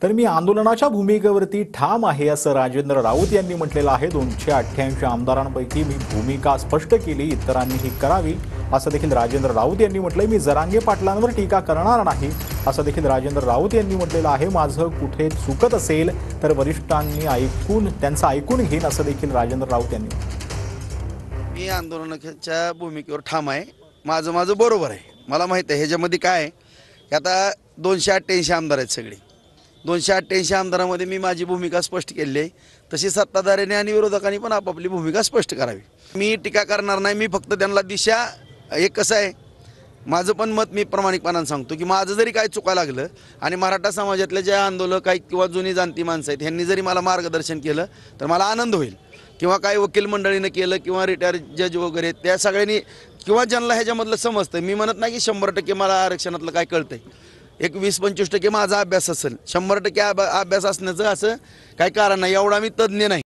तर मी आंदोलनाच्या भूमिकेवरती ठाम आहे असं राजेंद्र राऊत यांनी म्हटलेलं आहे। 288 आमदारांपैकी मी भूमिका स्पष्ट केली, इतरांनीही करावी असं देखील राजेंद्र राऊत यांनी म्हटलंय। मी जरांगे पाटलांवर टीका करणार नाही असं देखील राजेंद्र राऊत यांनी म्हटलेलं आहे। माझं कुठे चुकत असेल तर वरिष्ठांनी त्यांचं ऐकून घेईन असं देखील राजेंद्र राऊत यांनी म्हटलं। मी आंदोलनाच्या भूमिकेवर ठाम आहे। माझं बरोबर आहे। मला माहित आहे ह्याच्यामध्ये काय आहे की आता 288 आमदार आहेत सगळे। 288 आमदारांमध्ये मी माझी भूमिका स्पष्ट केली आहे। तशी सत्ताधाऱ्यांनी आणि विरोधकांनी पण आपापली भूमिका स्पष्ट करावी। मी टीका करणार नाही। मी फक्त त्यांना दिशा एक कसं आहे, माझं पण मत मी प्रामाणिकपणाने सांगतो की माझं जरी काय चुका लागलं आणि मराठा समाजातले जे आंदोलक आहेत किंवा जुनी जाणती माणसं आहेत ह्यांनी जरी मला मार्गदर्शन केलं तर मला आनंद होईल। किंवा काही वकील मंडळीनं केलं किंवा रिटायर जज वगैरे त्या सगळ्यांनी किंवा ज्यांना ह्याच्यामधलं समजतं, मी म्हणत नाही की 100% मला आरक्षणातलं काय कळतंय। एक 20-25% माझा अभ्यास असेल, 100% अभ्यास असण्याचं असं काही कारण नाही। एवढा मी तज्ज्ञ नाही।